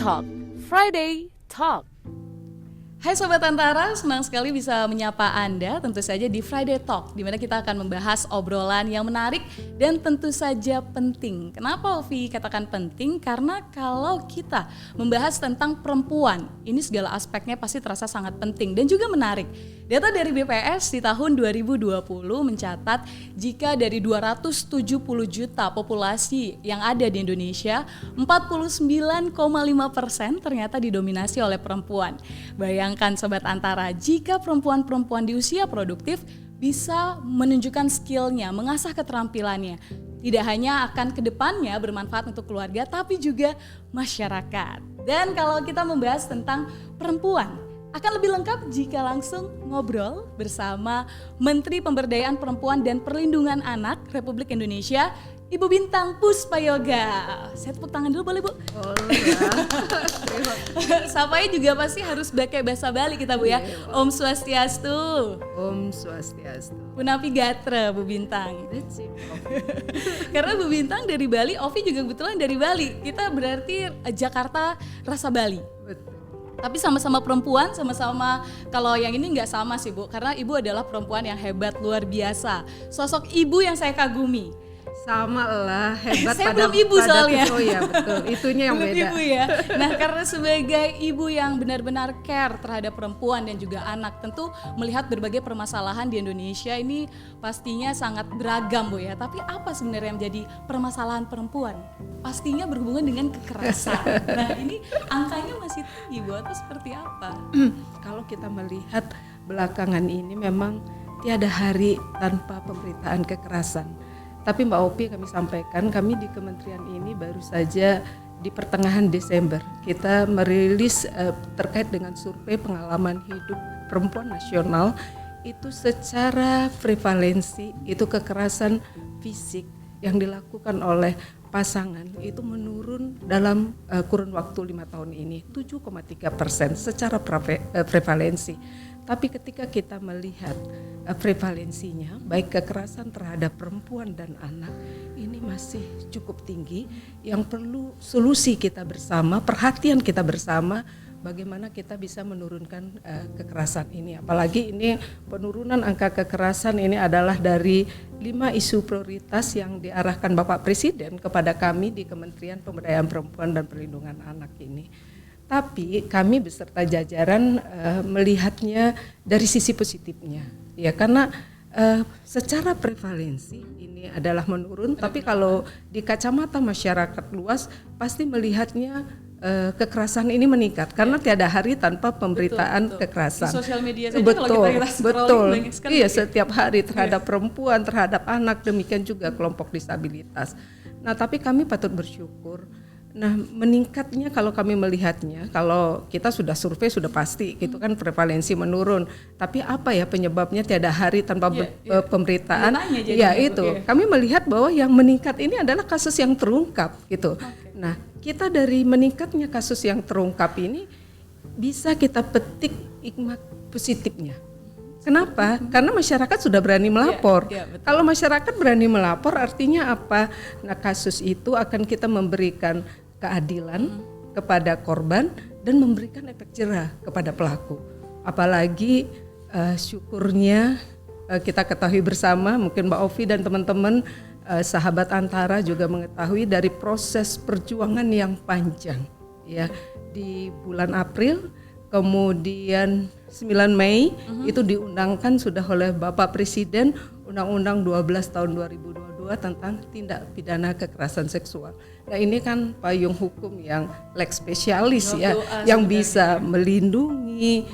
Talk, Friday Talk. Hai Sobat Antara, senang sekali bisa menyapa Anda tentu saja di Friday Talk, di mana kita akan membahas obrolan yang menarik dan tentu saja penting. Kenapa Ovi katakan penting? Karena kalau kita membahas tentang perempuan, ini segala aspeknya pasti terasa sangat penting dan juga menarik. Data dari BPS di tahun 2020 mencatat jika dari 270 juta populasi yang ada di Indonesia, 49,5% ternyata didominasi oleh perempuan. Bayangkan Sobat Antara, jika perempuan-perempuan di usia produktif bisa menunjukkan skillnya, mengasah keterampilannya, tidak hanya akan kedepannya bermanfaat untuk keluarga, tapi juga masyarakat. Dan kalau kita membahas tentang perempuan, akan lebih lengkap jika langsung ngobrol bersama Menteri Pemberdayaan Perempuan dan Perlindungan Anak Republik Indonesia, Ibu Bintang Puspayoga. Saya tepuk tangan dulu boleh Bu? Boleh ya. Sapanya juga pasti harus pakai bahasa Bali kita Bu ya. Om Swastiastu. Om Swastiastu. Punapi Gatra Bu Bintang. Karena Bu Bintang dari Bali, Ovi juga kebetulan dari Bali. Kita berarti Jakarta rasa Bali. Betul. Tapi sama-sama perempuan, sama-sama kalau yang ini nggak sama sih Bu. Karena Ibu adalah perempuan yang hebat, luar biasa. Sosok Ibu yang saya kagumi. Sama lah, hebat saya pada, belum ibu pada soalnya. Oh ya betul, itunya yang belum beda. Ibu ya. Nah karena sebagai ibu yang benar-benar care terhadap perempuan dan juga anak, tentu melihat berbagai permasalahan di Indonesia ini pastinya sangat beragam Bu ya. Tapi apa sebenarnya yang menjadi permasalahan perempuan? Pastinya berhubungan dengan kekerasan. Nah ini angkanya masih tinggi Bu, atau seperti apa? Kalau kita melihat belakangan ini memang tiada hari tanpa pemberitaan kekerasan. Tapi Mbak Opi kami sampaikan, kami di kementerian ini baru saja di pertengahan Desember kita merilis terkait dengan survei pengalaman hidup perempuan nasional, itu secara prevalensi itu kekerasan fisik yang dilakukan oleh pasangan itu menurun dalam kurun waktu 5 tahun ini 7,3% secara prevalensi. Tapi ketika kita melihat prevalensinya, baik kekerasan terhadap perempuan dan anak, ini masih cukup tinggi, yang perlu solusi kita bersama, perhatian kita bersama, bagaimana kita bisa menurunkan kekerasan ini. Apalagi ini penurunan angka kekerasan ini adalah dari 5 isu prioritas yang diarahkan Bapak Presiden kepada kami di Kementerian Pemberdayaan Perempuan dan Perlindungan Anak ini. Tapi kami beserta jajaran melihatnya dari sisi positifnya, ya karena secara prevalensi ini adalah menurun. Tapi kalau di kacamata masyarakat luas pasti melihatnya kekerasan ini meningkat karena tiada hari tanpa pemberitaan kekerasan. Di sosial media saja betul, kalau kita betul. Iya, gitu. Setiap hari terhadap perempuan, terhadap anak, demikian juga kelompok disabilitas. Nah, tapi kami patut bersyukur. Nah, meningkatnya kalau kami melihatnya, kalau kita sudah survei sudah pasti gitu kan prevalensi menurun. Tapi apa ya penyebabnya tiada hari tanpa pemberitaan? Ya itu. Kami melihat bahwa yang meningkat ini adalah kasus yang terungkap gitu. Nah, kita dari meningkatnya kasus yang terungkap ini bisa kita petik hikmah positifnya. Kenapa? Karena masyarakat sudah berani melapor. Kalau masyarakat berani melapor artinya apa? Nah, kasus itu akan kita memberikan keadilan kepada korban dan memberikan efek jerah kepada pelaku. Apalagi syukurnya kita ketahui bersama, mungkin Mbak Ovi dan teman-teman sahabat Antara juga mengetahui dari proses perjuangan yang panjang ya di bulan April, kemudian 9 Mei itu diundangkan sudah oleh Bapak Presiden Undang-Undang 12 tahun 2022 tentang tindak pidana kekerasan seksual. Nah ini kan payung hukum yang lex spesialis ya, yang bisa melindungi,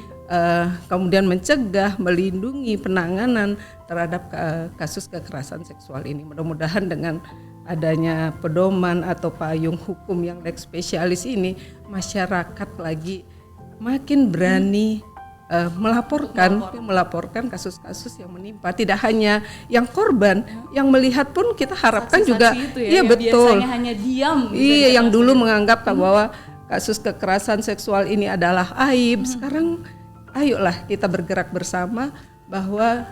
kemudian mencegah, melindungi penanganan terhadap kasus kekerasan seksual ini. Mudah-mudahan dengan adanya pedoman atau payung hukum yang lex spesialis ini, masyarakat lagi makin berani melaporkan kasus-kasus yang menimpa, tidak hanya yang korban, yang melihat pun kita harapkan saksi-saksi juga itu ya, betul. Biasanya hanya diam. Iya, yang dulu menganggap bahwa kasus kekerasan seksual ini adalah aib. Sekarang ayolah kita bergerak bersama bahwa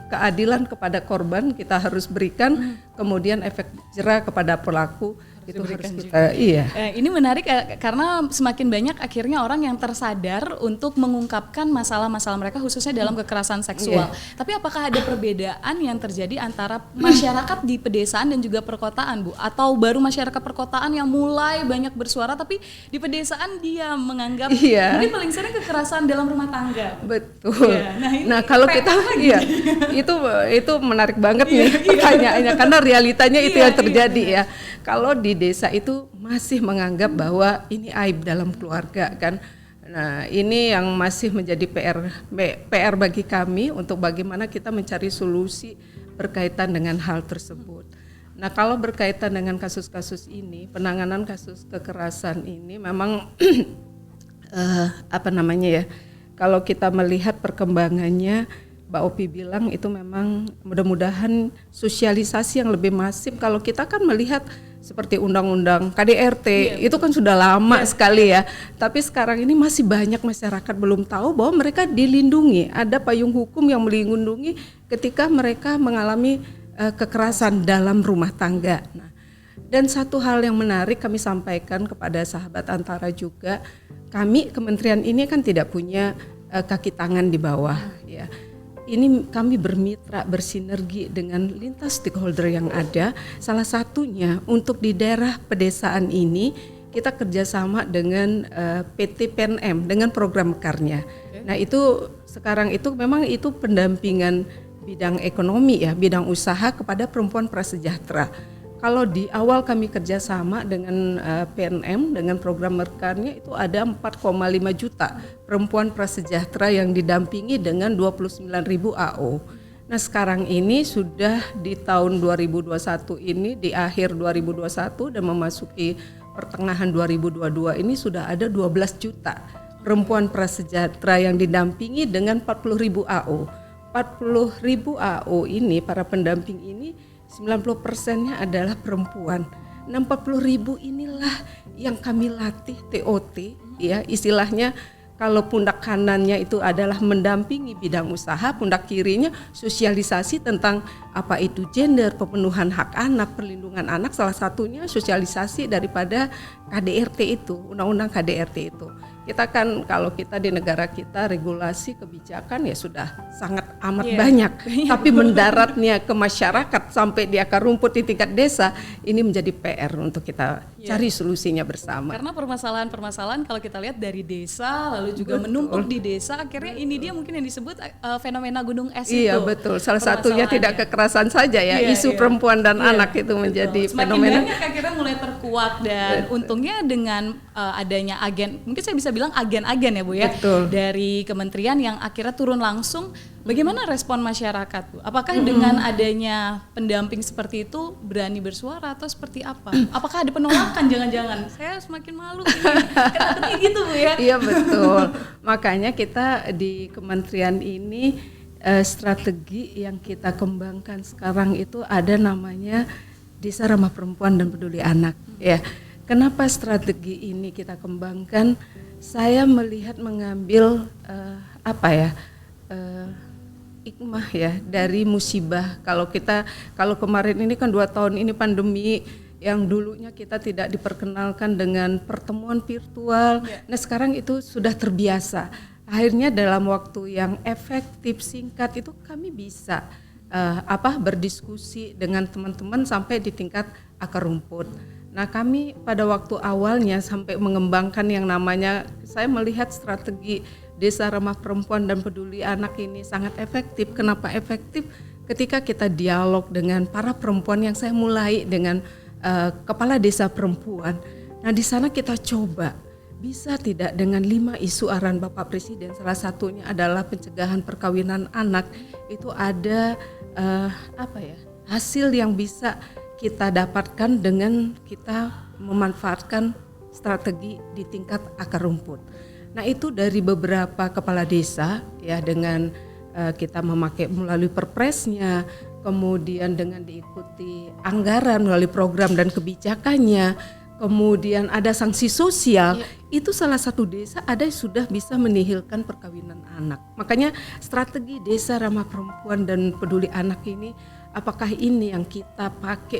keadilan kepada korban kita harus berikan, kemudian efek jerah kepada pelaku itu harus diberikan kita iya. Ini menarik karena semakin banyak akhirnya orang yang tersadar untuk mengungkapkan masalah-masalah mereka khususnya dalam kekerasan seksual. Tapi apakah ada perbedaan yang terjadi antara masyarakat di pedesaan dan juga perkotaan, Bu? Atau baru masyarakat perkotaan yang mulai banyak bersuara tapi di pedesaan dia menganggap mungkin paling sering kekerasan dalam rumah tangga. Betul. Nah, kalau kita itu menarik banget nih pertanyaannya karena realitanya itu yang terjadi ya. Kalau di desa itu masih menganggap bahwa ini aib dalam keluarga kan. Nah, ini yang masih menjadi PR bagi kami untuk bagaimana kita mencari solusi berkaitan dengan hal tersebut. Nah, kalau berkaitan dengan kasus-kasus ini, penanganan kasus kekerasan ini memang kalau kita melihat perkembangannya, Mbak Opi bilang itu memang mudah-mudahan sosialisasi yang lebih masif. Kalau kita kan melihat seperti undang-undang KDRT itu kan sudah lama sekali ya. Tapi sekarang ini masih banyak masyarakat belum tahu bahwa mereka dilindungi. Ada payung hukum yang melindungi ketika mereka mengalami kekerasan dalam rumah tangga. Nah, dan satu hal yang menarik kami sampaikan kepada sahabat Antara juga, kami kementerian ini kan tidak punya kaki tangan di bawah ya. Ini kami bermitra, bersinergi dengan lintas stakeholder yang ada. Salah satunya untuk di daerah pedesaan ini kita kerjasama dengan PT PNM dengan program mekarnya. Nah itu sekarang itu memang itu pendampingan bidang ekonomi ya, bidang usaha kepada perempuan prasejahtera. Kalau di awal kami kerjasama dengan PNM dengan program mekarnya itu ada 4,5 juta perempuan prasejahtera yang didampingi dengan 29.000 AO. Nah sekarang ini sudah di tahun 2021 ini di akhir 2021 dan memasuki pertengahan 2022 ini sudah ada 12 juta perempuan prasejahtera yang didampingi dengan 40.000 AO. 40.000 AO ini para pendamping ini 90%-nya adalah perempuan. 40.000 inilah yang kami latih TOT ya, istilahnya kalau pundak kanannya itu adalah mendampingi bidang usaha, pundak kirinya sosialisasi tentang apa itu gender, pemenuhan hak anak, perlindungan anak, salah satunya sosialisasi daripada KDRT itu, undang-undang KDRT itu. Kita kan kalau kita di negara kita regulasi kebijakan ya sudah sangat amat banyak, tapi mendaratnya ke masyarakat sampai di akar rumput di tingkat desa ini menjadi PR untuk kita cari solusinya bersama. Karena permasalahan-permasalahan kalau kita lihat dari desa lalu juga menumpuk di desa, akhirnya ini dia mungkin yang disebut fenomena gunung es itu. Iya betul, salah satunya tidak kekerasan saja ya, isu perempuan dan anak itu menjadi fenomena. Semakin banyak akhirnya mulai terkuat dan untungnya dengan adanya agen, mungkin saya bisa bilang agen-agen ya Bu ya, dari kementerian yang akhirnya turun langsung. Bagaimana respon masyarakat Bu? Apakah dengan adanya pendamping seperti itu berani bersuara atau seperti apa? Apakah ada penolakan jangan-jangan? Saya semakin malu ini gitu Bu ya. Iya betul, makanya kita di kementerian ini strategi yang kita kembangkan sekarang itu ada namanya Desa Ramah Perempuan dan Peduli Anak ya. Kenapa strategi ini kita kembangkan? Saya melihat mengambil hikmah ya dari musibah. Kalau kemarin ini kan 2 tahun ini pandemi yang dulunya kita tidak diperkenalkan dengan pertemuan virtual. Nah sekarang itu sudah terbiasa. Akhirnya dalam waktu yang efektif singkat itu kami bisa berdiskusi dengan teman-teman sampai di tingkat akar rumput. Nah kami pada waktu awalnya sampai mengembangkan yang namanya, saya melihat strategi Desa Ramah Perempuan dan Peduli Anak ini sangat efektif. Kenapa efektif? Ketika kita dialog dengan para perempuan yang saya mulai dengan kepala desa perempuan. Nah di sana kita coba bisa tidak dengan 5 isu arahan Bapak Presiden. Salah satunya adalah pencegahan perkawinan anak. Itu ada hasil yang bisa kita dapatkan dengan kita memanfaatkan strategi di tingkat akar rumput. Nah itu dari beberapa kepala desa ya dengan kita memakai melalui perpresnya, kemudian dengan diikuti anggaran melalui program dan kebijakannya, kemudian ada sanksi sosial. Itu salah satu desa ada yang sudah bisa menihilkan perkawinan anak. Makanya strategi Desa Ramah Perempuan dan Peduli Anak ini, apakah ini yang kita pakai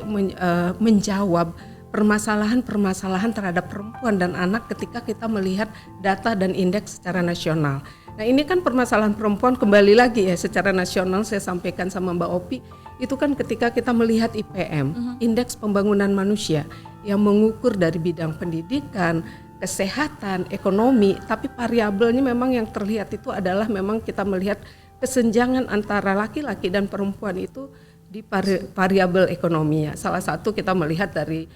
menjawab permasalahan-permasalahan terhadap perempuan dan anak ketika kita melihat data dan indeks secara nasional. Nah ini kan permasalahan perempuan kembali lagi ya secara nasional saya sampaikan sama Mbak Opi, itu kan ketika kita melihat IPM, Indeks Pembangunan Manusia yang mengukur dari bidang pendidikan, kesehatan, ekonomi, tapi variabelnya memang yang terlihat itu adalah memang kita melihat kesenjangan antara laki-laki dan perempuan itu di variabel ekonominya. Salah satu kita melihat dari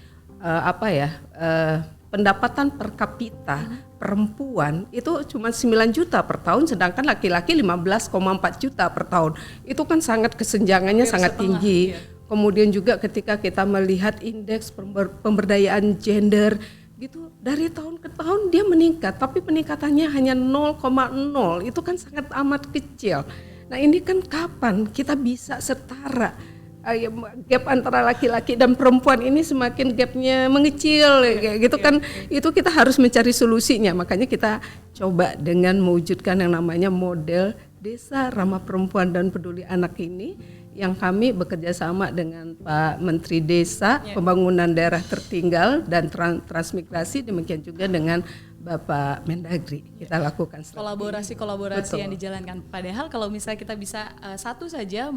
pendapatan per kapita perempuan itu cuma 9 juta per tahun, sedangkan laki-laki 15,4 juta per tahun. Itu kan sangat kesenjangannya sangat tinggi. Kemudian juga ketika kita melihat indeks pemberdayaan gender gitu, dari tahun ke tahun dia meningkat, tapi peningkatannya hanya 0,0, itu kan sangat amat kecil. Nah ini kan kapan kita bisa setara? Gap antara laki-laki dan perempuan ini semakin gapnya mengecil kayak gitu kan. Itu kita harus mencari solusinya, makanya kita coba dengan mewujudkan yang namanya model desa ramah perempuan dan peduli anak ini, yang kami bekerja sama dengan Pak Menteri Desa, Pembangunan Daerah Tertinggal dan Transmigrasi, demikian juga dengan Bapak Mendagri. Kita lakukan kolaborasi yang dijalankan. Padahal kalau misalnya kita bisa satu saja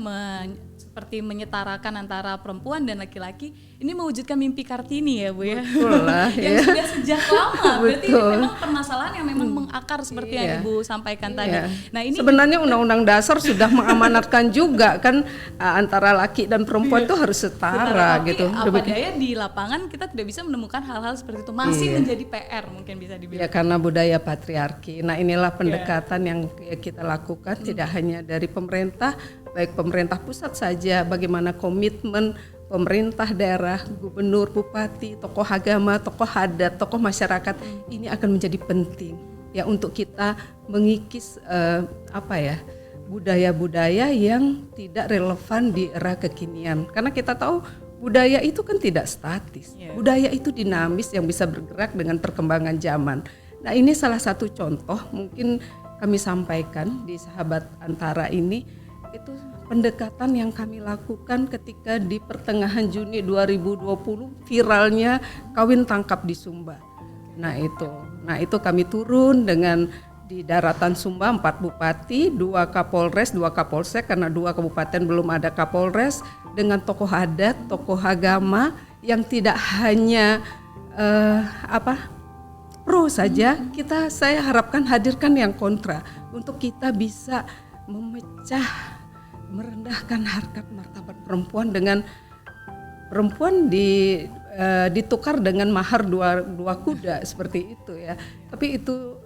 seperti menyetarakan antara perempuan dan laki-laki, ini mewujudkan mimpi Kartini ya Bu ya. Betul lah, yang sudah sejak lama. Berarti ini memang permasalahan yang memang mengakar seperti yang Ibu sampaikan tadi. Nah ini sebenarnya Undang-Undang Dasar sudah mengamanatkan juga kan antara laki dan perempuan itu harus setara gitu. Apa daya di lapangan kita tidak bisa menemukan hal-hal seperti itu, masih menjadi PR mungkin bisa dibilang. Ya karena budaya patriarki. Nah inilah pendekatan yang kita lakukan tidak hanya dari pemerintah, baik pemerintah pusat saja, bagaimana komitmen pemerintah daerah, gubernur, bupati, tokoh agama, tokoh adat, tokoh masyarakat, ini akan menjadi penting ya untuk kita mengikis budaya-budaya yang tidak relevan di era kekinian. Karena kita tahu budaya itu kan tidak statis, budaya itu dinamis yang bisa bergerak dengan perkembangan zaman. Nah ini salah satu contoh mungkin kami sampaikan di Sahabat Antara ini, itu pendekatan yang kami lakukan ketika di pertengahan Juni 2020 viralnya kawin tangkap di Sumba. Nah itu kami turun dengan di daratan Sumba 4 bupati, 2 kapolres, 2 kapolsek karena 2 kabupaten belum ada kapolres, dengan tokoh adat, tokoh agama yang tidak hanya pro saja, saya harapkan hadirkan yang kontra untuk kita bisa merendahkan harkat martabat perempuan dengan perempuan ditukar dengan mahar dua kuda seperti itu ya. Tapi itu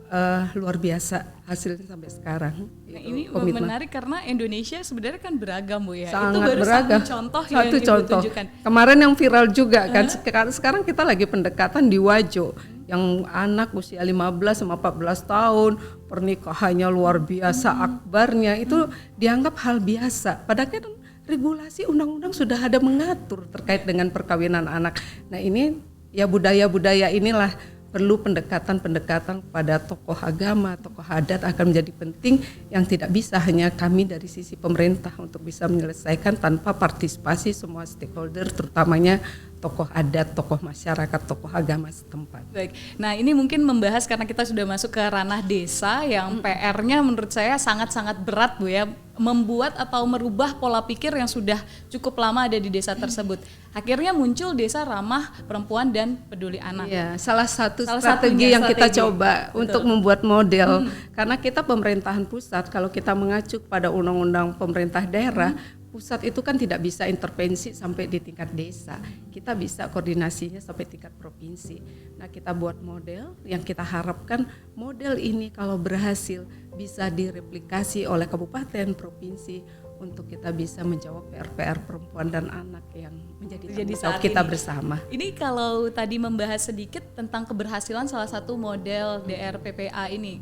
luar biasa hasilnya sampai sekarang. Nah, ini menarik karena Indonesia sebenarnya kan beragam Bu ya. Sangat itu baru beragam. satu contoh Satu yang contoh. Ibu tunjukkan. Kemarin yang viral juga kan. Sekarang kita lagi pendekatan di Wajo yang anak usia 15 sama 14 tahun, pernikahannya luar biasa akbarnya, itu dianggap hal biasa. Padahal kan regulasi undang-undang sudah ada mengatur terkait dengan perkawinan anak. Nah ini ya budaya-budaya inilah perlu pendekatan-pendekatan pada tokoh agama, tokoh adat akan menjadi penting yang tidak bisa hanya kami dari sisi pemerintah untuk bisa menyelesaikan tanpa partisipasi semua stakeholder, terutamanya tokoh adat, tokoh masyarakat, tokoh agama setempat. Baik, nah ini mungkin membahas karena kita sudah masuk ke ranah desa yang PR-nya menurut saya sangat-sangat berat Bu ya, membuat atau merubah pola pikir yang sudah cukup lama ada di desa tersebut. Akhirnya muncul desa ramah perempuan dan peduli anak. Ya, salah satu strategi yang kita coba untuk membuat model, karena kita pemerintahan pusat, kalau kita mengacu pada undang-undang pemerintah daerah, pusat itu kan tidak bisa intervensi sampai di tingkat desa. Kita bisa koordinasinya sampai tingkat provinsi. Nah, kita buat model yang kita harapkan model ini kalau berhasil bisa direplikasi oleh kabupaten, provinsi untuk kita bisa menjawab PR-PR perempuan dan anak yang menjadi tanggung jawab kita bersama. Ini kalau tadi membahas sedikit tentang keberhasilan salah satu model DRPPA ini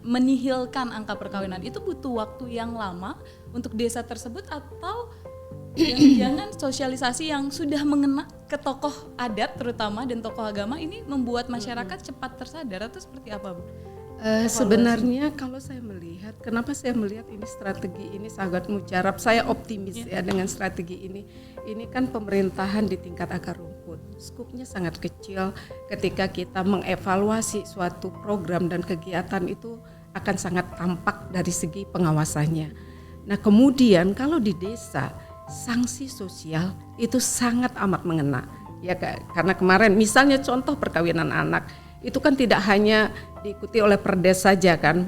menihilkan angka perkawinan, itu butuh waktu yang lama untuk desa tersebut atau jangan sosialisasi yang sudah mengena ke tokoh adat terutama dan tokoh agama ini membuat masyarakat cepat tersadar atau seperti apa Bu? Sebenarnya kalau saya melihat, kenapa saya melihat ini strategi ini sangat mujarab, saya optimis ya dengan strategi ini. Ini kan pemerintahan di tingkat akar rumput, skupnya sangat kecil. Ketika kita mengevaluasi suatu program dan kegiatan itu akan sangat tampak dari segi pengawasannya. Nah kemudian kalau di desa, sanksi sosial itu sangat amat mengena. Ya karena kemarin misalnya contoh perkawinan anak, itu kan tidak hanya diikuti oleh Perdes saja kan,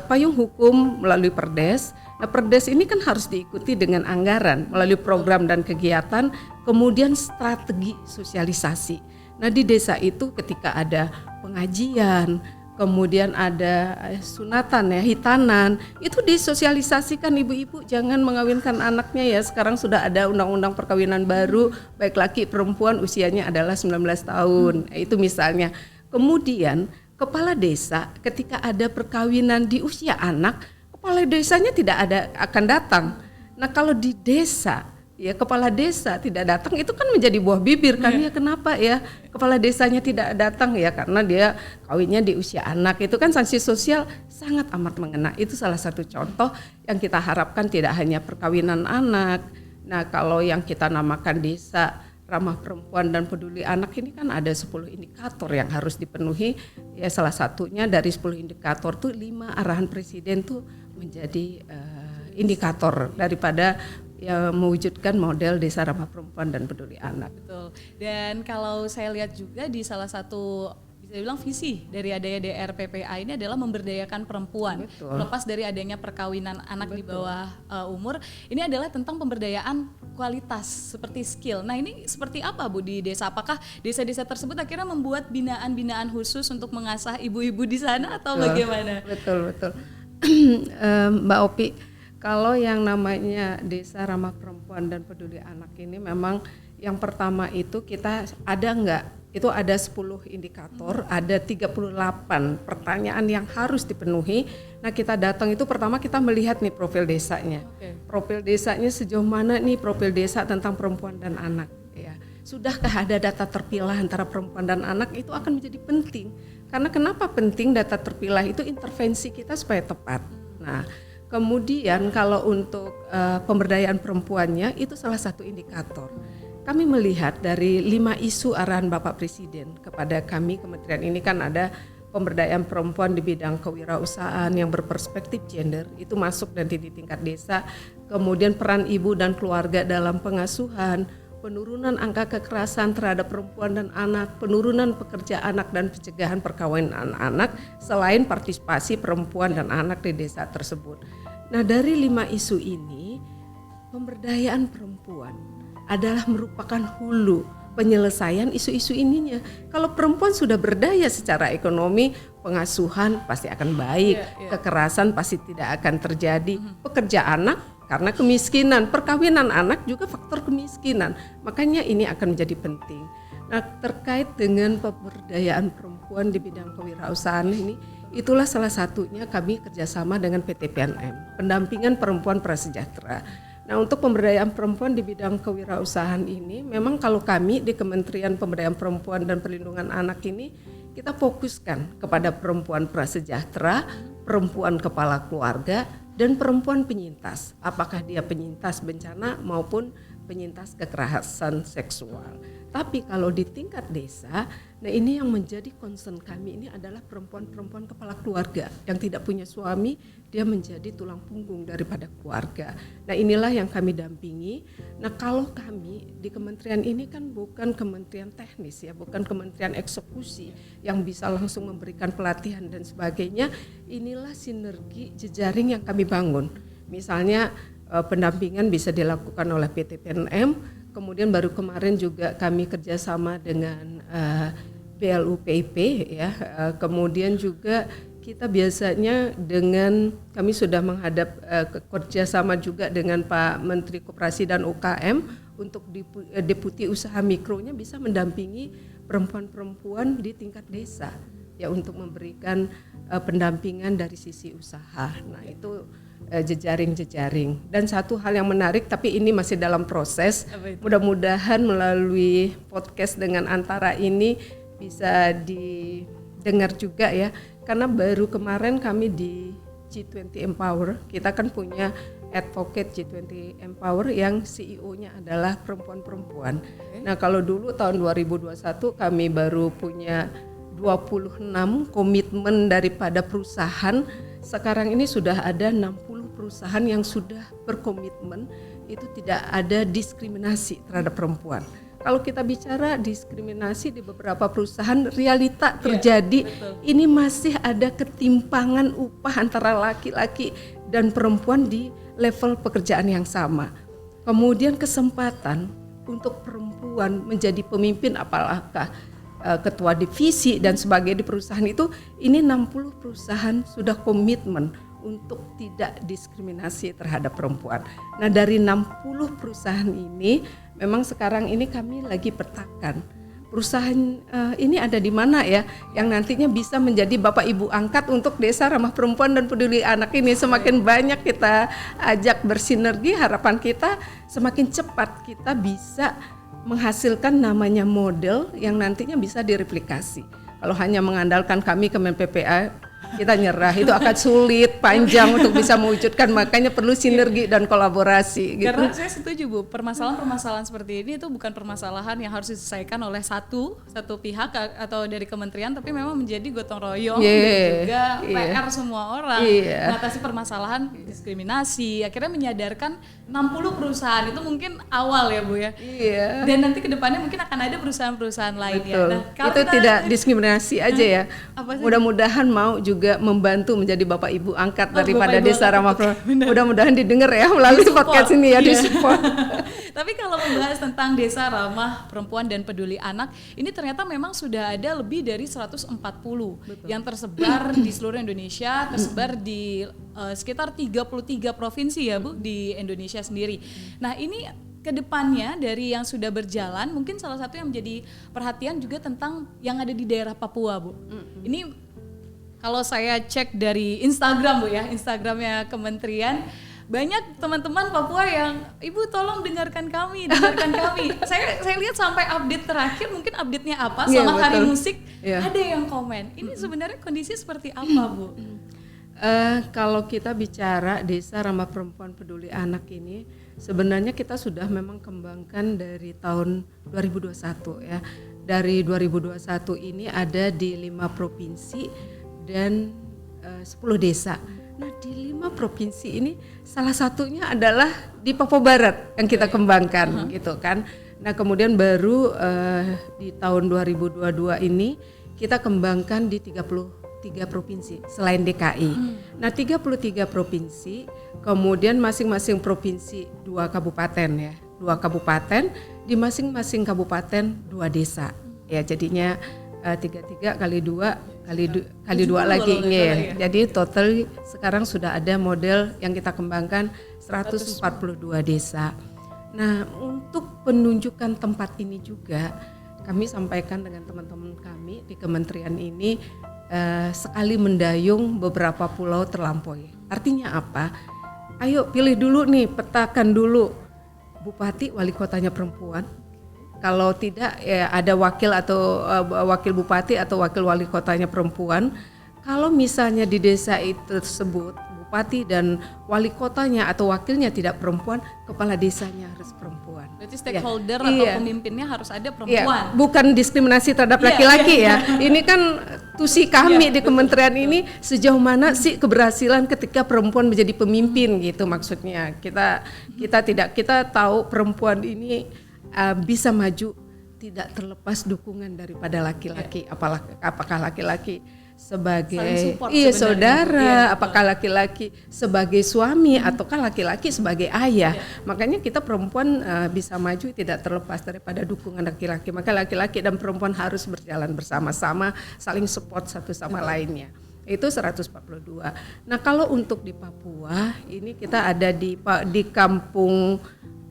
payung hukum melalui Perdes. Nah Perdes ini kan harus diikuti dengan anggaran melalui program dan kegiatan, kemudian strategi sosialisasi. Nah di desa itu ketika ada pengajian, kemudian ada sunatan ya, hitanan, itu disosialisasikan ibu-ibu jangan mengawinkan anaknya ya. Sekarang sudah ada undang-undang perkawinan baru, baik laki perempuan usianya adalah 19 tahun. Itu misalnya. Kemudian kepala desa ketika ada perkawinan di usia anak, kepala desanya tidak akan datang. Nah kalau di desa ya kepala desa tidak datang itu kan menjadi buah bibir kan ya, kenapa ya kepala desanya tidak datang ya karena dia kawinnya di usia anak. Itu kan sanksi sosial sangat amat mengena. Itu salah satu contoh yang kita harapkan tidak hanya perkawinan anak. Nah kalau yang kita namakan desa ramah perempuan dan peduli anak ini kan ada 10 indikator yang harus dipenuhi. Ya salah satunya dari 10 indikator tuh 5 arahan presiden tuh menjadi indikator daripada ya mewujudkan model desa ramah perempuan dan peduli anak. Betul. Dan kalau saya lihat juga di salah satu bisa dibilang visi dari adanya DRPPA ini adalah memberdayakan perempuan. Betul. Lepas dari adanya perkawinan anak di bawah umur, ini adalah tentang pemberdayaan kualitas seperti skill. Nah ini seperti apa Bu di desa? Apakah desa-desa tersebut akhirnya membuat binaan-binaan khusus untuk mengasah ibu-ibu di sana atau bagaimana? Betul. Mbak Opi, kalau yang namanya desa ramah perempuan dan peduli anak ini memang yang pertama itu kita ada enggak? Itu ada 10 indikator, ada 38 pertanyaan yang harus dipenuhi. Nah kita datang itu pertama kita melihat nih profil desanya. Profil desanya sejauh mana nih profil desa tentang perempuan dan anak ya. Sudahkah ada data terpilah antara perempuan dan anak, itu akan menjadi penting. Karena kenapa penting data terpilah itu intervensi kita supaya tepat. Nah kemudian kalau untuk pemberdayaan perempuannya itu salah satu indikator. Kami melihat dari 5 isu arahan Bapak Presiden kepada kami kementerian ini kan ada pemberdayaan perempuan di bidang kewirausahaan yang berperspektif gender, itu masuk nanti di tingkat desa. Kemudian peran ibu dan keluarga dalam pengasuhan, penurunan angka kekerasan terhadap perempuan dan anak, penurunan pekerja anak dan pencegahan perkawinan anak, selain partisipasi perempuan dan anak di desa tersebut. Nah dari 5 isu ini, pemberdayaan perempuan adalah merupakan hulu penyelesaian isu-isu ininya. Kalau perempuan sudah berdaya secara ekonomi, pengasuhan pasti akan baik, kekerasan pasti tidak akan terjadi, pekerja anak karena kemiskinan, perkawinan anak juga faktor kemiskinan. Makanya ini akan menjadi penting. Nah, terkait dengan pemberdayaan perempuan di bidang kewirausahaan ini, itulah salah satunya kami kerjasama dengan PT PNM, pendampingan perempuan prasejahtera. Nah untuk pemberdayaan perempuan di bidang kewirausahaan ini, memang kalau kami di Kementerian Pemberdayaan Perempuan dan Perlindungan Anak ini, kita fokuskan kepada perempuan prasejahtera, perempuan kepala keluarga, dan perempuan penyintas. Apakah dia penyintas bencana maupun penyintas kekerasan seksual. Tapi kalau di tingkat desa, nah ini yang menjadi concern kami ini adalah perempuan-perempuan kepala keluarga yang tidak punya suami, dia menjadi tulang punggung daripada keluarga. Nah inilah yang kami dampingi. Nah kalau kami di kementerian ini kan bukan kementerian teknis ya, bukan kementerian eksekusi yang bisa langsung memberikan pelatihan dan sebagainya. Inilah sinergi jejaring yang kami bangun. Misalnya pendampingan bisa dilakukan oleh PT PNM. Kemudian baru kemarin juga kami kerjasama dengan BLUPIP ya. Kemudian juga kita biasanya kami sudah menghadap kerjasama juga dengan Pak Menteri Koperasi dan UKM untuk deputi usaha mikronya bisa mendampingi perempuan-perempuan di tingkat desa ya untuk memberikan pendampingan dari sisi usaha. Nah itu jejaring-jejaring. Dan satu hal yang menarik, tapi ini masih dalam proses, mudah-mudahan melalui podcast dengan Antara ini bisa didengar juga ya. karena baru kemarin kami di G20 Empower, kita kan punya advocate G20 Empower yang CEO-nya adalah perempuan-perempuan. Nah kalau dulu tahun 2021 kami baru punya 26 komitmen daripada perusahaan, sekarang ini sudah ada 60 perusahaan yang sudah berkomitmen itu tidak ada diskriminasi terhadap perempuan. Kalau kita bicara diskriminasi di beberapa perusahaan, realita terjadi, ini masih ada ketimpangan upah antara laki-laki dan perempuan di level pekerjaan yang sama. Kemudian kesempatan untuk perempuan menjadi pemimpin, apalagi ketua divisi dan sebagainya di perusahaan itu, ini 60 perusahaan sudah komitmen untuk tidak diskriminasi terhadap perempuan. Nah dari 60 perusahaan ini memang sekarang ini kami lagi petakan perusahaan ini ada di mana ya yang nantinya bisa menjadi bapak ibu angkat untuk Desa Ramah Perempuan dan Peduli Anak ini. Semakin banyak kita ajak bersinergi, harapan kita semakin cepat kita bisa menghasilkan namanya model yang nantinya bisa direplikasi. Kalau hanya mengandalkan kami Kemen PPA, kita nyerah, itu akan sulit, panjang untuk bisa mewujudkan, makanya perlu sinergi dan kolaborasi gitu. Karena saya setuju Bu, permasalahan-permasalahan seperti ini itu bukan permasalahan yang harus diselesaikan oleh satu pihak atau dari kementerian, tapi memang menjadi gotong royong dan juga PR semua orang mengatasi permasalahan diskriminasi. Akhirnya menyadarkan 60 perusahaan itu mungkin awal ya Bu ya. Dan nanti kedepannya mungkin akan ada perusahaan-perusahaan lainnya. Nah, itu tidak diskriminasi aja ya. Mudah-mudahan mau juga membantu menjadi bapak ibu angkat daripada Desa Ramah Perempuan. Mudah-mudahan didengar ya melalui podcast ini ya, disupport. Tapi kalau membahas tentang Desa Ramah Perempuan dan Peduli Anak, ini ternyata memang sudah ada lebih dari 140 yang tersebar di seluruh Indonesia, tersebar di sekitar 33 provinsi ya Bu di Indonesia sendiri. Nah ini kedepannya dari yang sudah berjalan, mungkin salah satu yang menjadi perhatian juga tentang yang ada di daerah Papua Bu. Ini kalau saya cek dari Instagram Bu ya, Instagramnya kementerian, banyak teman-teman Papua yang Ibu tolong dengarkan kami. Saya lihat sampai update terakhir, mungkin update-nya apa, Selamat Hari Musik, ada yang komen. Ini sebenarnya kondisi seperti apa Bu? Kalau kita bicara Desa Ramah Perempuan Peduli Anak ini, sebenarnya kita sudah memang kembangkan dari tahun 2021 ya. Dari 2021 ini ada di 5 provinsi dan 10 desa. Nah di 5 provinsi ini salah satunya adalah di Papua Barat yang kita kembangkan gitu kan. Nah kemudian baru di tahun 2022 ini kita kembangkan di 33 provinsi selain DKI. Nah 33 provinsi, kemudian masing-masing provinsi 2 kabupaten ya. 2 kabupaten, di masing-masing kabupaten 2 desa. Ya jadinya 33 kali 2 kali 2 lagi ya. Jadi total sekarang sudah ada model yang kita kembangkan 142 desa. Nah, untuk penunjukan tempat ini juga kami sampaikan dengan teman-teman kami di kementerian ini sekali mendayung beberapa pulau terlampaui. Artinya apa? Ayo pilih dulu nih, petakan dulu bupati wali kotanya perempuan. Kalau tidak ya ada wakil atau wakil bupati atau wakil wali kotanya perempuan. Kalau misalnya di desa itu tersebut bupati dan wali kotanya atau wakilnya tidak perempuan, kepala desanya harus perempuan. Berarti stakeholder atau pemimpinnya harus ada perempuan. Bukan diskriminasi terhadap laki-laki ya. Ini kan tusi kami di kementerian ini sejauh mana sih keberhasilan ketika perempuan menjadi pemimpin gitu maksudnya. Kita tahu perempuan ini bisa maju tidak terlepas dukungan daripada laki-laki, apakah laki-laki sebagai saudara, apakah laki-laki sebagai suami ataukah laki-laki sebagai ayah. Makanya kita perempuan bisa maju tidak terlepas daripada dukungan laki-laki. Maka laki-laki dan perempuan harus berjalan bersama-sama, saling support satu sama lainnya. Itu 142. Nah, kalau untuk di Papua ini kita ada di Kampung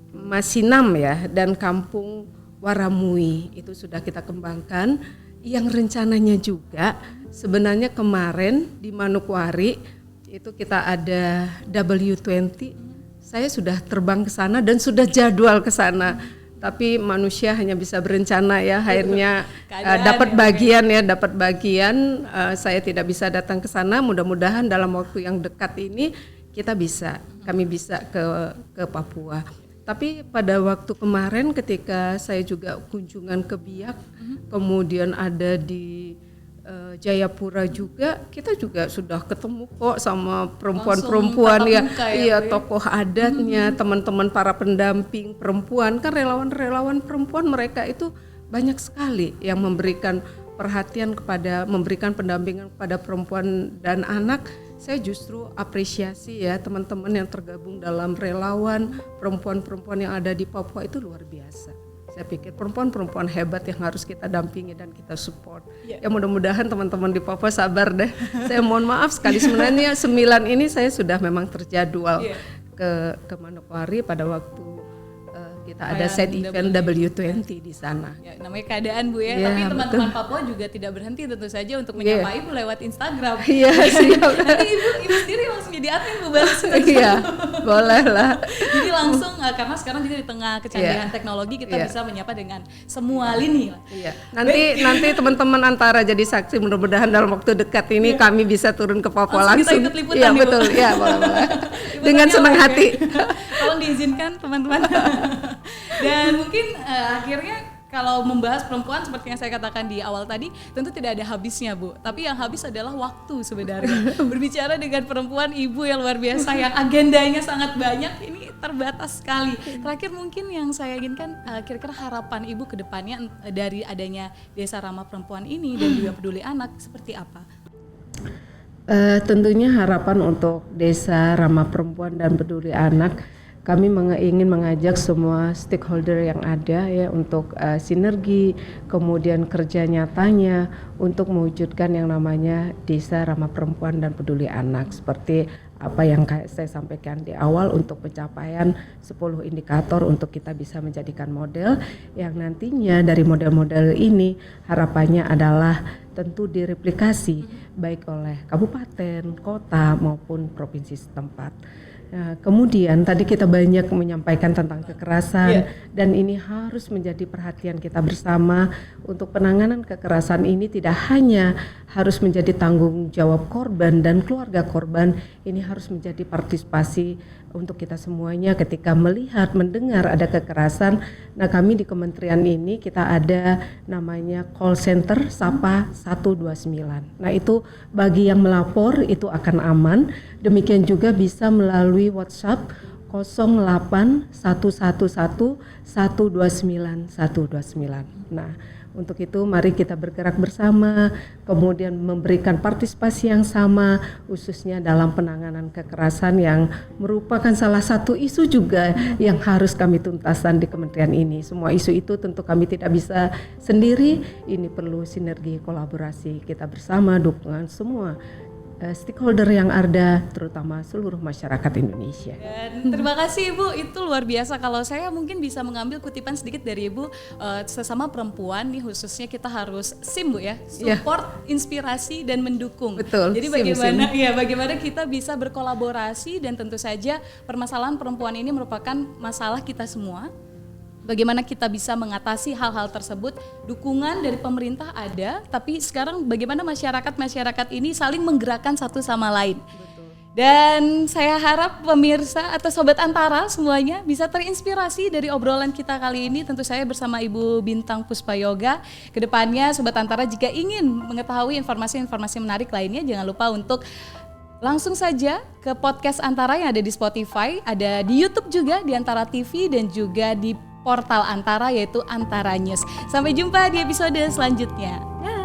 Masinam ya dan Kampung Waramui itu sudah kita kembangkan. Yang rencananya juga sebenarnya kemarin di Manokwari itu kita ada W20. Saya sudah terbang ke sana dan sudah jadwal ke sana. tapi manusia hanya bisa berencana ya, akhirnya Keadaan dapat bagian. Saya tidak bisa datang ke sana, mudah-mudahan dalam waktu yang dekat ini kami bisa ke Papua. Tapi pada waktu kemarin ketika saya juga kunjungan ke Biak, kemudian ada di Jayapura juga, kita juga sudah ketemu kok sama perempuan-perempuan tokoh adatnya, teman-teman para pendamping perempuan, kan relawan-relawan perempuan mereka itu banyak sekali yang memberikan perhatian memberikan pendampingan kepada perempuan dan anak. Saya justru apresiasi ya teman-teman yang tergabung dalam relawan perempuan-perempuan yang ada di Papua itu luar biasa. Saya pikir perempuan-perempuan hebat yang harus kita dampingi dan kita support. Ya mudah-mudahan teman-teman di Papua sabar deh. Saya mohon maaf sekali, sebenarnya 9 ini saya sudah memang terjadwal ke Manokwari pada waktu kita ada side event W20 di sana. Ya, namanya keadaan Bu ya, tapi teman-teman Papua juga tidak berhenti tentu saja untuk menyapa Ibu lewat Instagram. Iya, siap. Nanti Ibu sendiri langsung jadi admin Bu balas. Iya, boleh lah. Jadi langsung karena sekarang juga di tengah kecanggihan teknologi kita bisa menyapa dengan semua lini. Iya. Nanti teman-teman Antara jadi saksi, mudah-mudahan dalam waktu dekat ini kami bisa turun ke Papua langsung. Kita ikut liputan nih, betul. Iya, boleh. Dengan senang hati. Tolong diizinkan teman-teman. Dan mungkin akhirnya kalau membahas perempuan seperti yang saya katakan di awal tadi, tentu tidak ada habisnya Bu. Tapi yang habis adalah waktu sebenarnya. Berbicara dengan perempuan ibu yang luar biasa, yang agendanya sangat banyak, ini terbatas sekali. Terakhir mungkin yang saya inginkan, kira-kira harapan ibu ke depannya dari adanya Desa Ramah Perempuan ini dan juga Peduli Anak seperti apa? Tentunya harapan untuk Desa Ramah Perempuan dan Peduli Anak, kami ingin mengajak semua stakeholder yang ada ya untuk sinergi, kemudian kerja nyatanya untuk mewujudkan yang namanya Desa Ramah Perempuan dan Peduli Anak, seperti apa yang saya sampaikan di awal untuk pencapaian 10 indikator untuk kita bisa menjadikan model yang nantinya dari model-model ini harapannya adalah tentu direplikasi baik oleh kabupaten, kota maupun provinsi setempat. Nah, kemudian tadi kita banyak menyampaikan tentang kekerasan dan ini harus menjadi perhatian kita bersama untuk penanganan kekerasan ini tidak hanya harus menjadi tanggung jawab korban dan keluarga korban, ini harus menjadi partisipasi untuk kita semuanya ketika melihat, mendengar ada kekerasan. Nah, kami di kementerian ini kita ada namanya call center Sapa 129. Nah, itu bagi yang melapor itu akan aman. Demikian juga bisa melalui WhatsApp 081111129129. Nah, untuk itu mari kita bergerak bersama, kemudian memberikan partisipasi yang sama, khususnya dalam penanganan kekerasan yang merupakan salah satu isu juga yang harus kami tuntaskan di kementerian ini. Semua isu itu tentu kami tidak bisa sendiri, ini perlu sinergi kolaborasi kita bersama, dukungan semua stakeholder yang ada, terutama seluruh masyarakat Indonesia. Dan terima kasih Ibu, itu luar biasa. Kalau saya mungkin bisa mengambil kutipan sedikit dari Ibu, sesama perempuan nih khususnya kita harus SIM Bu ya, support, inspirasi dan mendukung. Betul. Jadi bagaimana kita bisa berkolaborasi dan tentu saja permasalahan perempuan ini merupakan masalah kita semua. Bagaimana kita bisa mengatasi hal-hal tersebut, dukungan dari pemerintah ada, tapi sekarang bagaimana masyarakat ini saling menggerakkan satu sama lain. Betul. Dan saya harap pemirsa atau Sobat Antara semuanya bisa terinspirasi dari obrolan kita kali ini, tentu saya bersama Ibu Bintang Puspayoga. Kedepannya Sobat Antara jika ingin mengetahui informasi-informasi menarik lainnya, jangan lupa untuk langsung saja ke podcast Antara yang ada di Spotify, ada di YouTube juga di Antara TV dan juga di portal Antara yaitu Antara News. Sampai jumpa di episode selanjutnya. Dah.